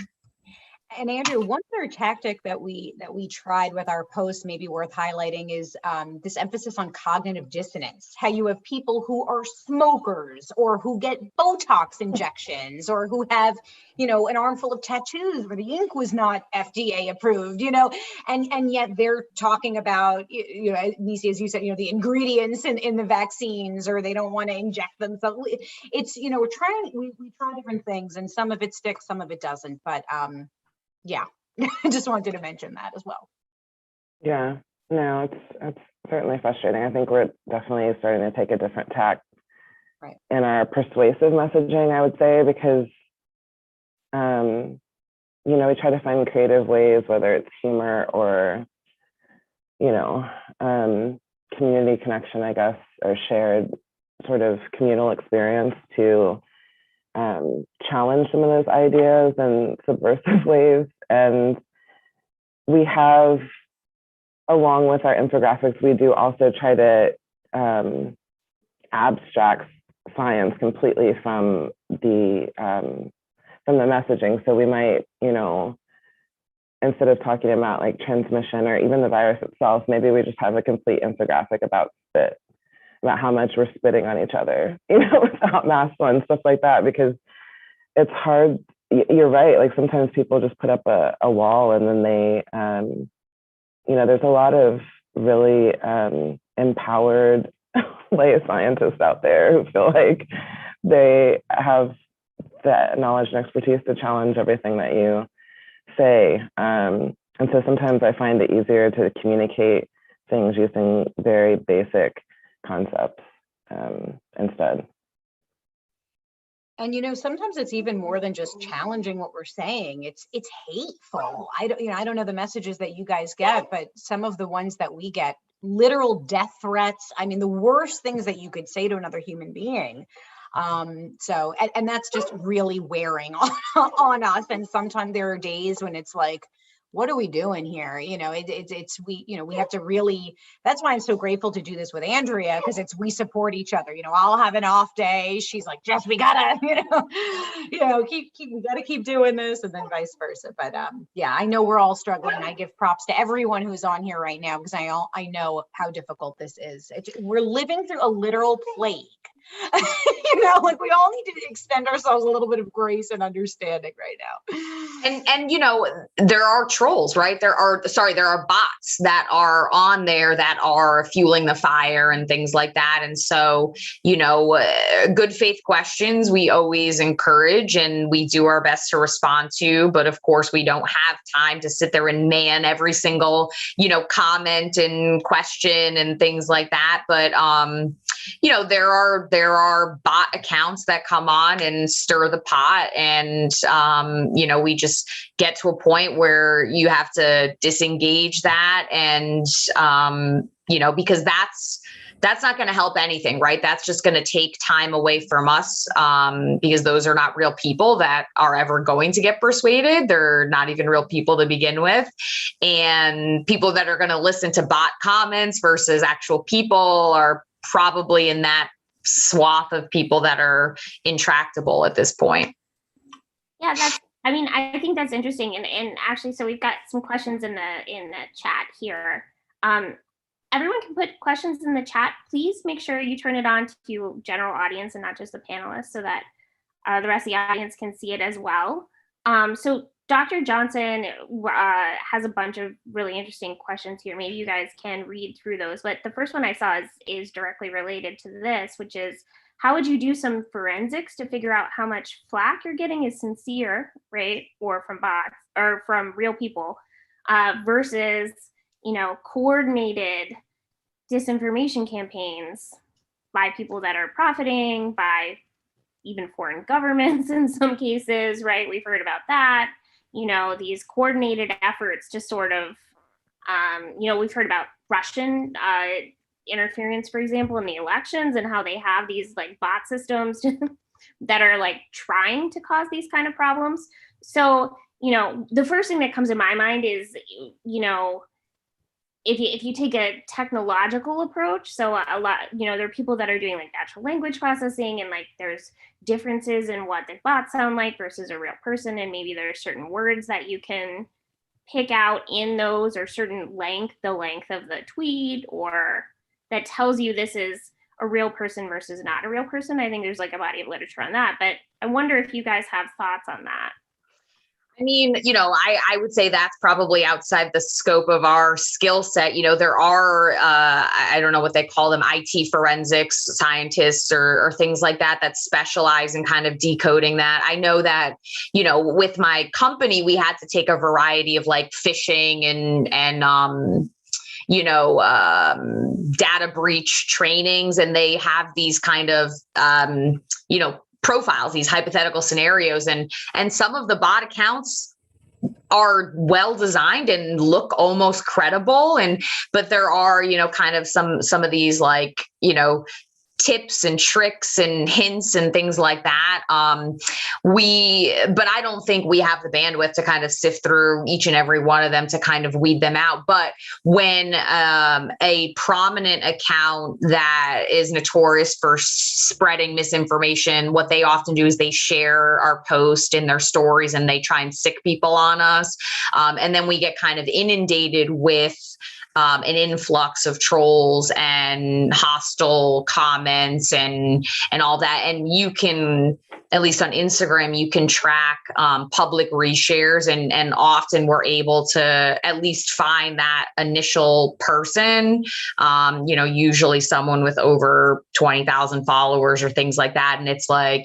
And Andrew, one other tactic that we tried with our post, maybe worth highlighting, is this emphasis on cognitive dissonance. How you have people who are smokers, or who get Botox injections, or who have, an armful of tattoos where the ink was not FDA approved, and yet they're talking about, Nisi, as you said, the ingredients in the vaccines, or they don't want to inject them. So it's, we try different things, and some of it sticks, some of it doesn't, but yeah, I just wanted to mention that as well. Yeah, no, it's certainly frustrating. I think we're definitely starting to take a different tack in our persuasive messaging, I would say, because, we try to find creative ways, whether it's humor or, community connection, I guess, or shared sort of communal experience to challenge some of those ideas in subversive ways. And we have, along with our infographics, we do also try to abstract science completely from the messaging. So we might, instead of talking about like transmission or even the virus itself, maybe we just have a complete infographic about spit, about how much we're spitting on each other, without masks on, stuff like that, because it's hard. You're right. Like sometimes people just put up a wall, and then they, there's a lot of really empowered lay scientists out there who feel like they have that knowledge and expertise to challenge everything that you say. And so sometimes I find it easier to communicate things using very basic concepts instead. And sometimes it's even more than just challenging what we're saying. It's hateful. I don't know the messages that you guys get, but some of the ones that we get, literal death threats. I mean, the worst things that you could say to another human being. So that's just really wearing on us. And sometimes there are days when it's like, what are we doing here? We have to really, that's why I'm so grateful to do this with Andrea, because we support each other. I'll have an off day. She's like, Jess, we gotta, we gotta keep doing this, and then vice versa. But yeah, I know we're all struggling. I give props to everyone who's on here right now, because I know how difficult this is. We're living through a literal plague. Like we all need to extend ourselves a little bit of grace and understanding right now. And there are trolls, right? There are bots that are on there that are fueling the fire and things like that. And so, good faith questions we always encourage, and we do our best to respond to, but of course we don't have time to sit there and man every single, comment and question and things like that. But, there are bot accounts that come on and stir the pot, and we just get to a point where you have to disengage that, and because that's not going to help anything, right? That's just going to take time away from us, because those are not real people that are ever going to get persuaded. They're not even real people to begin with. And people that are going to listen to bot comments versus actual people are probably in that swath of people that are intractable at this point. Yeah, I think that's interesting. And actually, so we've got some questions in the chat here. Everyone can put questions in the chat. Please make sure you turn it on to general audience and not just the panelists, so that the rest of the audience can see it as well. So Dr. Johnson has a bunch of really interesting questions here. Maybe you guys can read through those. But the first one I saw is directly related to this, which is, how would you do some forensics to figure out how much flack you're getting is sincere, right, or from bots or from real people, versus, coordinated disinformation campaigns by people that are profiting, by even foreign governments in some cases, right? We've heard about that. These coordinated efforts to sort of, we've heard about Russian interference, for example, in the elections, and how they have these like bot systems that are like trying to cause these kind of problems. So, the first thing that comes to my mind is, if you take a technological approach, so a lot, there are people that are doing like natural language processing, and like there's differences in what the bots sound like versus a real person, and maybe there are certain words that you can pick out in those, or certain length, the length of the tweet, or that tells you this is a real person versus not a real person. I think there's like a body of literature on that, but I wonder if you guys have thoughts on that. I mean, I would say that's probably outside the scope of our skill set. There are, I don't know what they call them, IT forensics scientists or things like that specialize in kind of decoding that. I know that, with my company, we had to take a variety of like phishing and data breach trainings, and they have these kind of, profiles, these hypothetical scenarios, and some of the bot accounts are well designed and look almost credible, but there are kind of some of these like tips and tricks and hints and things like that. But I don't think we have the bandwidth to kind of sift through each and every one of them to kind of weed them out. But when a prominent account that is notorious for spreading misinformation, what they often do is they share our post in their stories and they try and sick people on us. And then we get kind of inundated with an influx of trolls and hostile comments and all that. And you can, at least on Instagram, you can track public reshares, and often we're able to at least find that initial person, usually someone with over 20,000 followers or things like that. And it's like,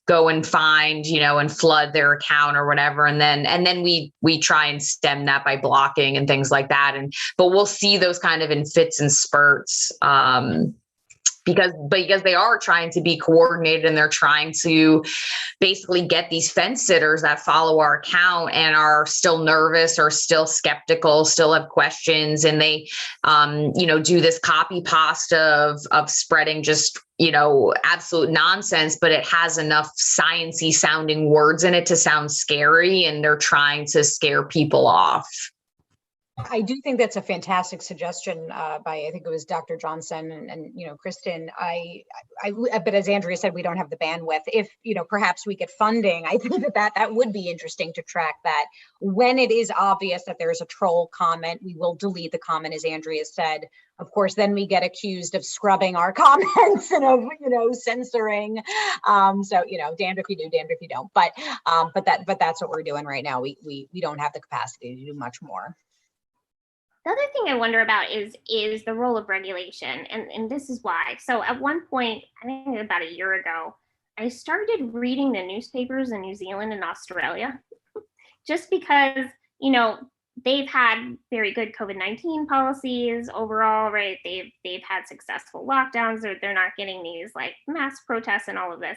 go and find, and flood their account or whatever. And then we try and stem that by blocking and things like that. But we'll see those kind of in fits and spurts, because they are trying to be coordinated, and they're trying to basically get these fence sitters that follow our account and are still nervous or still skeptical, still have questions, and they do this copy pasta of spreading just absolute nonsense, but it has enough sciencey sounding words in it to sound scary, and they're trying to scare people off. I do think that's a fantastic suggestion by, I think it was Dr. Johnson and Kristen. But as Andrea said, we don't have the bandwidth. If, perhaps we get funding, I think that would be interesting to track that. When it is obvious that there's a troll comment, we will delete the comment, as Andrea said. Of course, then we get accused of scrubbing our comments and of, censoring. So, damned if you do, damned if you don't. But that's what we're doing right now. We don't have the capacity to do much more. The other thing I wonder about is the role of regulation, and this is why. So at one point, I think about a year ago, I started reading the newspapers in New Zealand and Australia, just because, they've had very good COVID-19 policies overall, right? They've had successful lockdowns, or they're not getting these like mass protests and all of this.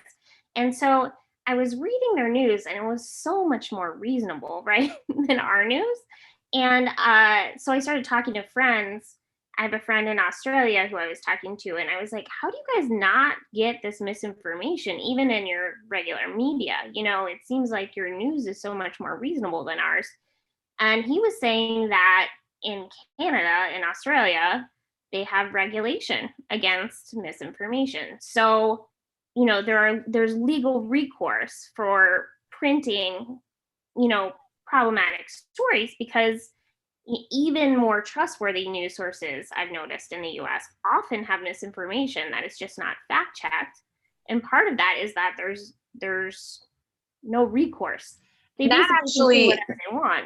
And so I was reading their news, and it was so much more reasonable, right, than our news. And so I started talking to friends. I have a friend in Australia who I was talking to, and I was like, how do you guys not get this misinformation, even in your regular media? It seems like your news is so much more reasonable than ours. And he was saying that in Canada and Australia, they have regulation against misinformation. So, there's legal recourse for printing, problematic stories, because even more trustworthy news sources, I've noticed in the US, often have misinformation that is just not fact checked. And part of that is that there's no recourse. They basically do whatever they want.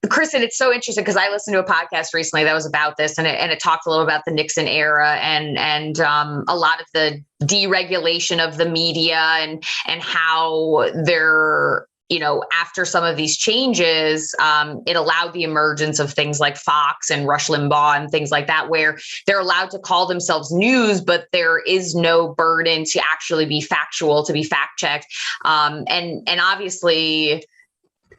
Kristen, it's so interesting because I listened to a podcast recently that was about this, and it talked a little about the Nixon era and a lot of the deregulation of the media and how they're, after some of these changes, it allowed the emergence of things like Fox and Rush Limbaugh and things like that, where they're allowed to call themselves news, but there is no burden to actually be factual, to be fact checked. And obviously,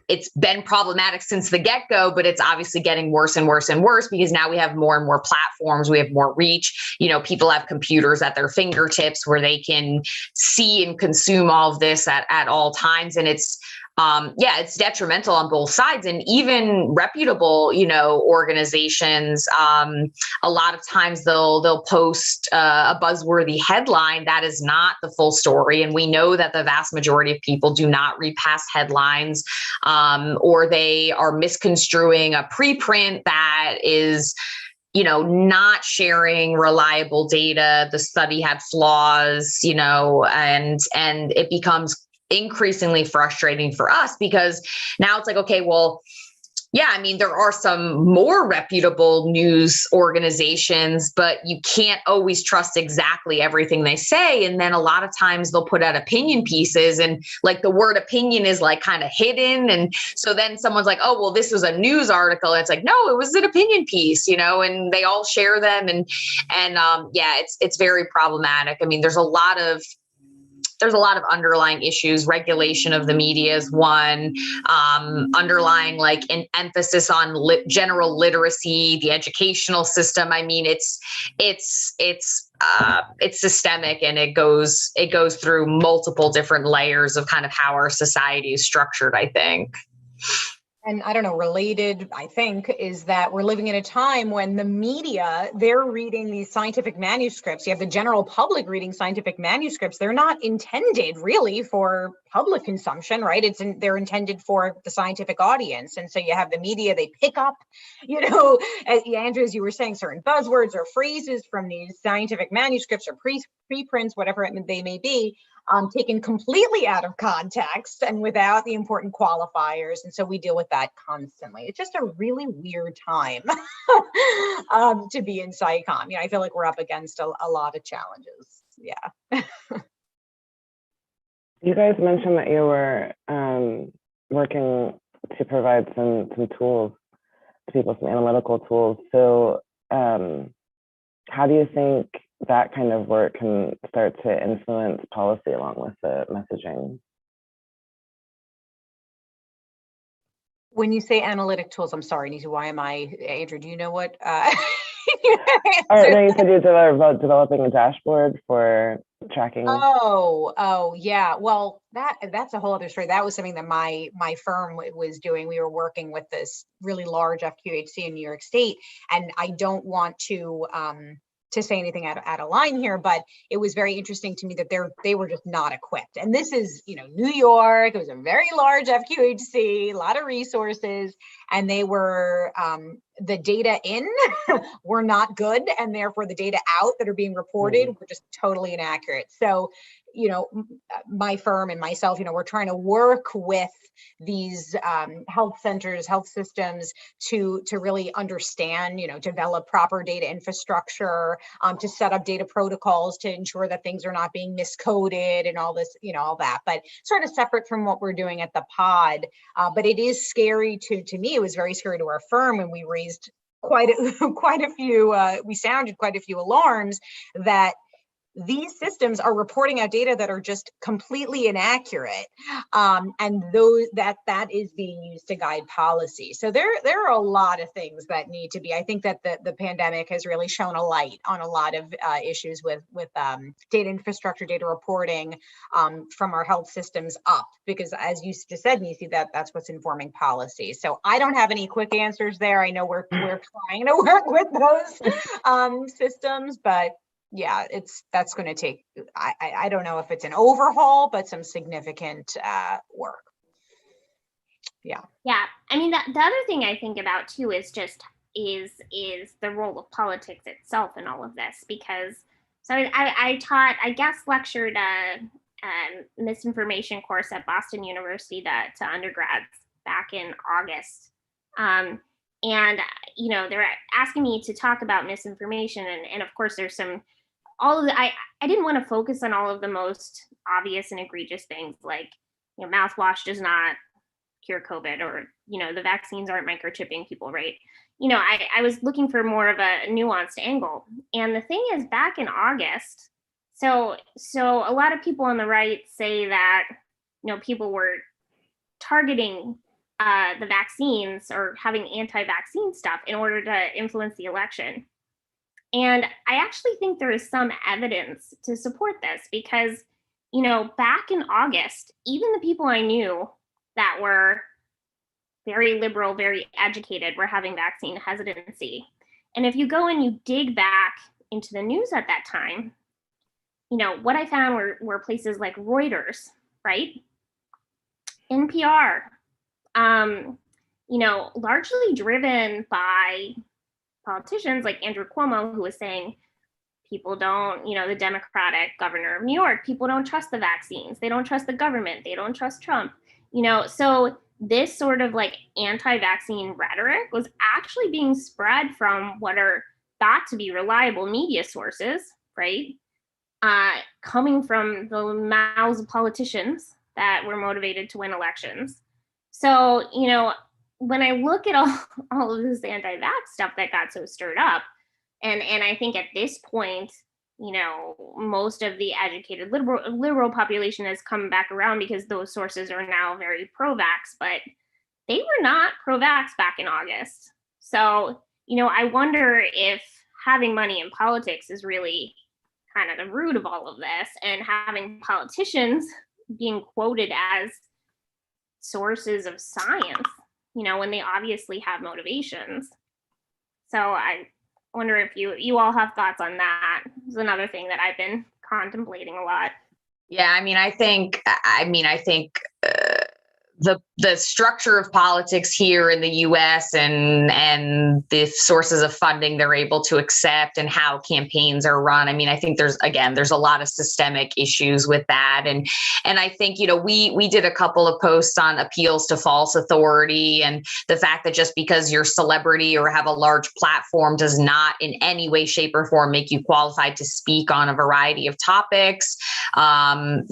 it's been problematic since the get-go, but it's obviously getting worse and worse and worse because now we have more and more platforms. We have more reach. People have computers at their fingertips where they can see and consume all of this at all times. And it's, yeah, it's detrimental on both sides. And even reputable, organizations, a lot of times they'll post a buzzworthy headline that is not the full story. And we know that the vast majority of people do not read past headlines, or they are misconstruing a preprint that is not sharing reliable data. The study had flaws, and it becomes increasingly frustrating for us, because now it's like, okay, well, yeah, I mean, there are some more reputable news organizations, but you can't always trust exactly everything they say. And then a lot of times they'll put out opinion pieces, and like the word opinion is like kind of hidden. And so then someone's like, oh, well, this was a news article. And it's like, no, it was an opinion piece, and they all share them. And yeah, it's very problematic. I mean, there's a lot of underlying issues. Regulation of the media is one, underlying like an emphasis on general literacy, the educational system. I mean, it's systemic, and it goes through multiple different layers of kind of how our society is structured, I think. And I don't know, related, I think, is that we're living in a time when the media, they're reading these scientific manuscripts. You have the general public reading scientific manuscripts. They're not intended really for public consumption, right? They're intended for the scientific audience. And so you have the media, they pick up, Andrew, as you were saying, certain buzzwords or phrases from these scientific manuscripts or preprints, whatever they may be, taken completely out of context and without the important qualifiers. And so we deal with that constantly. It's just a really weird time to be in SciComm. I feel like we're up against a lot of challenges. Yeah. You guys mentioned that you were working to provide some tools to people, some analytical tools. So how do you think that kind of work can start to influence policy along with the messaging? When you say analytic tools, I'm sorry, Nisa, why am I, Andrew, do you know what? No, you said you were about developing a dashboard for tracking. Oh, yeah. Well, that's a whole other story. That was something that my firm was doing. We were working with this really large FQHC in New York State, and I don't want to say anything out of line here, but it was very interesting to me that they were just not equipped. And this is, New York. It was a very large FQHC, a lot of resources, and they were the data in were not good, and therefore the data out that are being reported were just totally inaccurate. So, my firm and myself, we're trying to work with these health centers, health systems to really understand, develop proper data infrastructure, to set up data protocols to ensure that things are not being miscoded and all this, all that. But sort of separate from what we're doing at the pod. But it is scary to me. It was very scary to our firm when we raised quite a few. We sounded quite a few alarms that these systems are reporting out data that are just completely inaccurate, and that is being used to guide policy. So there are a lot of things that need to be. I think that the pandemic has really shown a light on a lot of issues with data infrastructure, data reporting from our health systems up, because as you just said, Nisi, that's what's informing policy. So I don't have any quick answers there. I know we're trying to work with those systems, but yeah, that's going to take, I don't know if it's an overhaul, but some significant work. Yeah. Yeah. I mean, the other thing I think about too is the role of politics itself in all of this, because I lectured a misinformation course at Boston University to undergrads back in August. And, they were asking me to talk about misinformation. And of course, there's I didn't want to focus on all of the most obvious and egregious things, like, mouthwash does not cure COVID, or, the vaccines aren't microchipping people, right? I was looking for more of a nuanced angle. And the thing is, back in August, so a lot of people on the right say that, people were targeting the vaccines or having anti-vaccine stuff in order to influence the election. And I actually think there is some evidence to support this, because, back in August, even the people I knew that were very liberal, very educated, were having vaccine hesitancy. And if you go and you dig back into the news at that time, what I found were places like Reuters, right? NPR, largely driven by politicians like Andrew Cuomo, who was saying people don't, the Democratic governor of New York, people don't trust the vaccines. They don't trust the government. They don't trust Trump. So this sort of like anti-vaccine rhetoric was actually being spread from what are thought to be reliable media sources, right? Coming from the mouths of politicians that were motivated to win elections. So, when I look at all of this anti-vax stuff that got so stirred up, and I think at this point, most of the educated liberal population has come back around because those sources are now very pro-vax, but they were not pro-vax back in August. So, I wonder if having money in politics is really kind of the root of all of this, and having politicians being quoted as sources of science, when they obviously have motivations. So I wonder if you all have thoughts on that. It's another thing that I've been contemplating a lot. Yeah, I think the structure of politics here in the U.S. and the sources of funding they're able to accept and how campaigns are run. I think there's a lot of systemic issues with that. And I think, we did a couple of posts on appeals to false authority and the fact that just because you're celebrity or have a large platform does not in any way, shape, or form make you qualified to speak on a variety of topics. And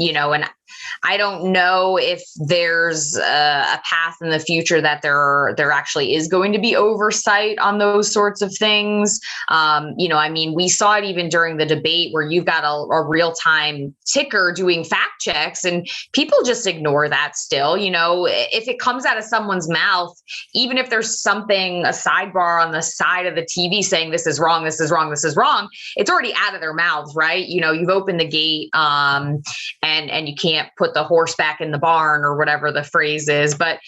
I don't know if there's a path in the future that there actually is going to be oversight on those sorts of things. We saw it even during the debate where you've got a real-time ticker doing fact checks and people just ignore that still. If it comes out of someone's mouth, even if there's something, a sidebar on the side of the TV saying this is wrong, this is wrong, this is wrong, it's already out of their mouths, right? You've opened the gate and you can't put the horse back in the barn or whatever the phrase is. But,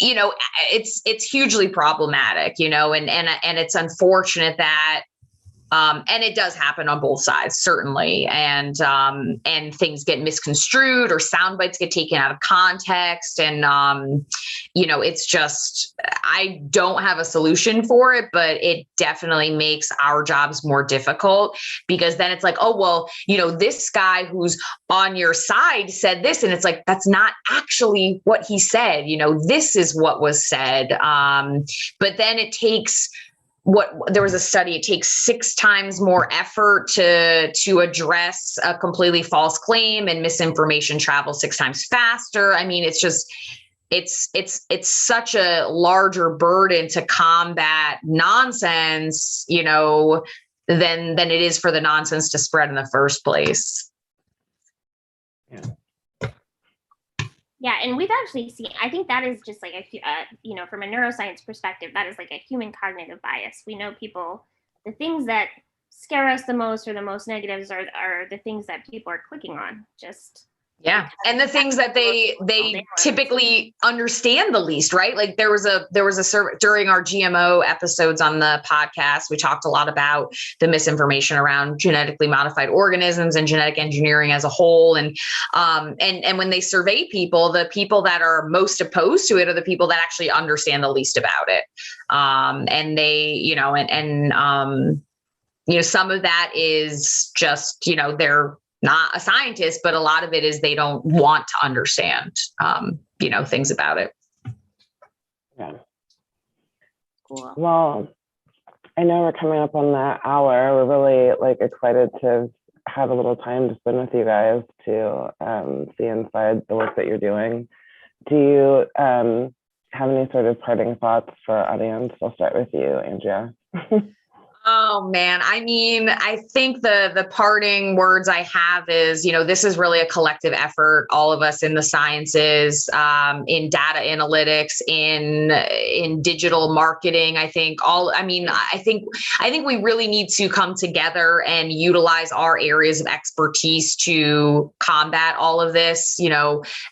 it's hugely problematic, and it's unfortunate that, and it does happen on both sides, certainly. And things get misconstrued or sound bites get taken out of context. And, it's just, I don't have a solution for it, but it definitely makes our jobs more difficult because then it's like, oh, well, this guy who's on your side said this. And it's like, that's not actually what he said. This is what was said. But then it takes, there was a study, it takes 6 times more effort to address a completely false claim, and misinformation travels 6 times faster. It's just, it's such a larger burden to combat nonsense, than it is for the nonsense to spread in the first place. Yeah. Yeah, and we've actually seen, I think that is just like from a neuroscience perspective, that is like a human cognitive bias. We know people, the things that scare us the most or the most negatives are the things that people are clicking on. Yeah. And the things that they typically understand the least, right? Like there was a survey during our GMO episodes on the podcast. We talked a lot about the misinformation around genetically modified organisms and genetic engineering as a whole. And when they survey people, the people that are most opposed to it are the people that actually understand the least about it. And they, some of that is just, they're not a scientist, but a lot of it is they don't want to understand, things about it. Yeah. Cool. Well, I know we're coming up on that hour. We're really excited to have a little time to spend with you guys to see inside the work that you're doing. Do you have any sort of parting thoughts for our audience? I'll start with you, Andrea. Oh man, I mean, I think the parting words I have is, this is really a collective effort. All of us in the sciences, in data analytics, in digital marketing. I think we really need to come together and utilize our areas of expertise to combat all of this.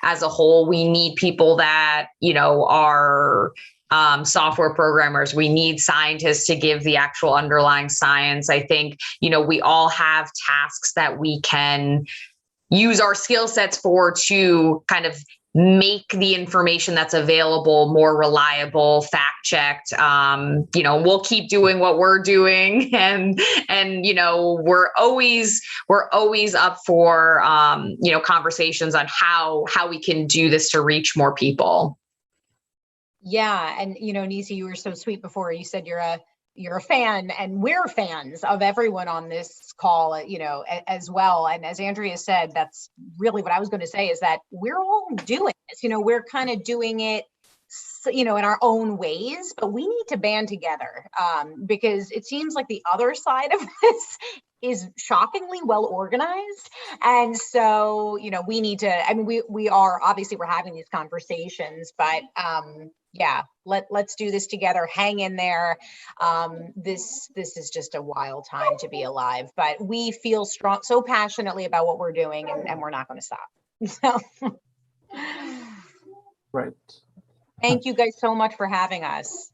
As a whole, we need people that are software programmers. We need scientists to give the actual underlying science. I think, we all have tasks that we can use our skill sets for to kind of make the information that's available more reliable, fact checked. We'll keep doing what we're doing, and we're always up for conversations on how we can do this to reach more people. Yeah, and Nisi, you were so sweet before. You said you're a fan, and we're fans of everyone on this call, as well. And as Andrea said, that's really what I was going to say, is that we're all doing this. We're kind of doing it, in our own ways, but we need to band together, because it seems like the other side of this is shockingly well organized. And so, we need to, we are, obviously we're having these conversations, but yeah, let's do this together. Hang in there. This is just a wild time to be alive, but we feel so passionately about what we're doing, and we're not going to stop. So, Right. Thank you guys so much for having us.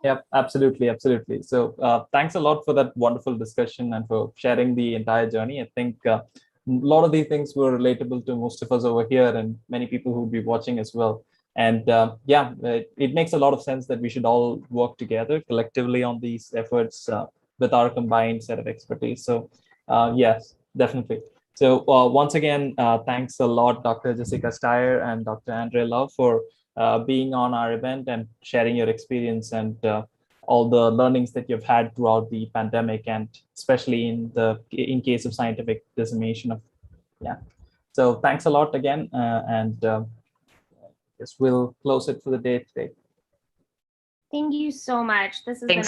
Yep, absolutely. So thanks a lot for that wonderful discussion and for sharing the entire journey. I think a lot of these things were relatable to most of us over here and many people who will be watching as well. And it makes a lot of sense that we should all work together collectively on these efforts with our combined set of expertise. So yes, definitely. So once again, thanks a lot, Dr. Jessica Steyer and Dr. Andrea Love, for being on our event and sharing your experience and all the learnings that you've had throughout the pandemic, and especially in case of scientific dissemination of, So thanks a lot again, and guess we'll close it for the day today. Thank you so much. This has Thanks. been